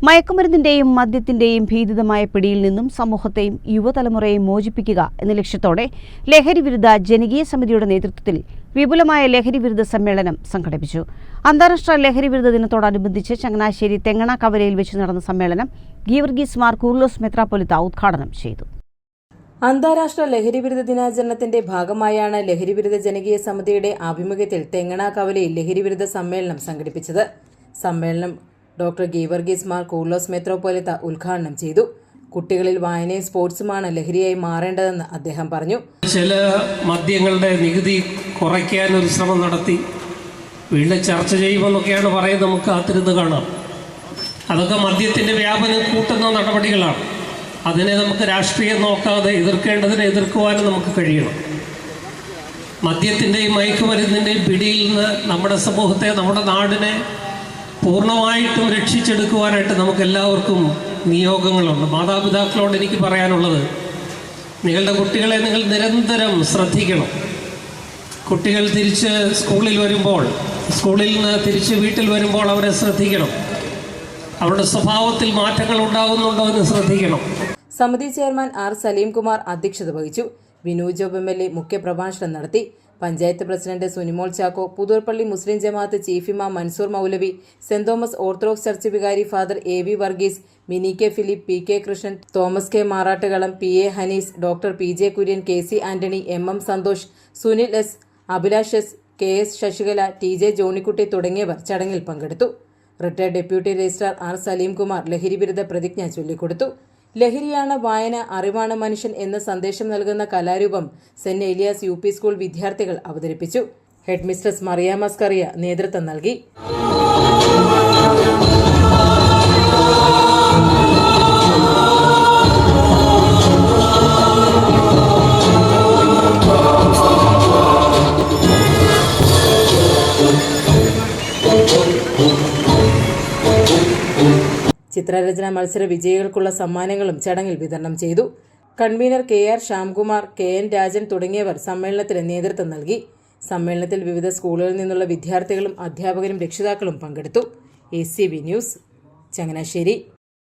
മയക്കുമരുന്നിന്റെയും മദ്യത്തിന്റെയും ഭീതിതമായ പിടിയിൽ നിന്നും സമൂഹത്തെയും യുവതലമുറയെയും മോചിപ്പിക്കുക എന്ന ലക്ഷ്യത്തോടെ ലഹരിവിരുദ്ധ ജനകീയ സമിതിയുടെ നേതൃത്വത്തിൽ വിപുലമായ ലഹരിവിരുദ്ധ സമ്മേളനം സംഘടിപ്പിച്ചു. അന്താരാഷ്ട്ര ലഹരിവിരുദ്ധ ദിനത്തോടനുബന്ധിച്ച് ചങ്ങനാശ്ശേരി തെങ്ങണാകവലയിൽ വെച്ച് നടന്ന സമ്മേളനം ഗീവർഗീസ് മാർ കൂർലോസ് മെത്രാപ്പൊലീത്ത ഉദ്ഘാടനം ചെയ്തു. അന്താരാഷ്ട്ര ലഹരിവിരുദ്ധ ദിനാചരണത്തിന്റെ ഭാഗമായാണ് ലഹരിവിരുദ്ധ ജനകീയ സമിതിയുടെ ആഭിമുഖ്യത്തിൽ തെങ്ങണാകവലയിൽ ലഹരിവിരുദ്ധ സമ്മേളനം സംഘടിപ്പിച്ചത്. സമ്മേളനം ഡോക്ടർ ഗീവർഗീസ് മാർ കൂർലോസ് മെത്രാപ്പൊലീത്ത ഉദ്ഘാടനം ചെയ്തു. കുട്ടികളിൽ വായനയും സ്പോർട്സുമാണ് ലഹരിയായി മാറേണ്ടതെന്ന് അദ്ദേഹം പറഞ്ഞു. ചില മദ്യങ്ങളുടെ നികുതി കുറയ്ക്കാൻ ഒരു ശ്രമം നടത്തി വീണ്ടും ചർച്ച ചെയ്യുമെന്നൊക്കെയാണ് പറയുന്നത്. നമുക്ക് കാത്തിരുന്ന് കാണാം. അതൊക്കെ മദ്യത്തിന്റെ വ്യാപനം കൂട്ടുന്ന നടപടികളാണ്. അതിനെ നമുക്ക് രാഷ്ട്രീയം നോക്കാതെ എതിർക്കേണ്ടതിനെ എതിർക്കുവാനും നമുക്ക് കഴിയണം. മദ്യത്തിൻ്റെയും മയക്കുമരുന്നിൻ്റെയും പിടിയിൽ നിന്ന് നമ്മുടെ സമൂഹത്തെ, നമ്മുടെ നാടിനെ പൂർണ്ണമായിട്ടും രക്ഷിച്ചെടുക്കുവാനായിട്ട് നമുക്ക് എല്ലാവർക്കും നിയോഗങ്ങളുണ്ട്. മാതാപിതാക്കളോട് എനിക്ക് പറയാനുള്ളത്, നിങ്ങളുടെ കുട്ടികളെ നിങ്ങൾ നിരന്തരം ശ്രദ്ധിക്കണം. കുട്ടികൾ തിരിച്ച് സ്കൂളിൽ വരുമ്പോൾ, സ്കൂളിൽ നിന്ന് തിരിച്ച് വീട്ടിൽ വരുമ്പോൾ അവരെ ശ്രദ്ധിക്കണം. അവരുടെ സ്വഭാവത്തിൽ മാറ്റങ്ങൾ ഉണ്ടാകുന്നുണ്ടോ എന്ന് ശ്രദ്ധിക്കണം. സമിതി ചെയർമാൻ ആർ സലീംകുമാർ അധ്യക്ഷത വഹിച്ചു. വിനു ജോബ് MLA മുഖ്യപ്രഭാഷണം നടത്തി. Panchayat president Sunimol Chacko, Puthurppally Muslim Jamaat chief ഇമാം മൻസൂർ മൗലവി, സെന്റ് തോമസ് ഓർത്തഡോക്സ് ചർച്ച് വികാരി father AV Varghese, Mini K Philip, PK Krishnan, Thomas K Marattukalam, PA Hanees, doctor PJ Kurian, KC Antony, MM Santhosh, Sunil S, Abhilash S, KS Sasikala, TJ Johnykutty തുടങ്ങിയവർ ചടങ്ങിൽ പങ്കെടുത്തു. Retired deputy registrar R Salimkumar ലഹരിവിരുദ്ധ പ്രതിജ്ഞ ചൊല്ലിക്കൊടുത്തു. ലഹരിയാണ് വായന, അറിവാണ് മനുഷ്യൻ എന്ന സന്ദേശം നൽകുന്ന കലാരൂപം സെന്റ് ഏലിയാസ് UP സ്കൂൾ വിദ്യാർത്ഥികൾ അവതരിപ്പിച്ചു. ഹെഡ് മിസ്ട്രസ് മറിയ മസ്കറിയ നേതൃത്വം നൽകി. ചിത്രരചന മത്സര വിജയികൾക്കുള്ള സമ്മാനങ്ങളും ചടങ്ങിൽ വിതരണം ചെയ്തു. Convener KR Shyamkumar, KN Rajan തുടങ്ങിയവർ സമ്മേളനത്തിന് നേതൃത്വം നൽകി. സമ്മേളനത്തിൽ വിവിധ സ്കൂളുകളിൽ നിന്നുള്ള വിദ്യാർത്ഥികളും അധ്യാപകരും രക്ഷിതാക്കളും പങ്കെടുത്തു. ACV news, Changanassery.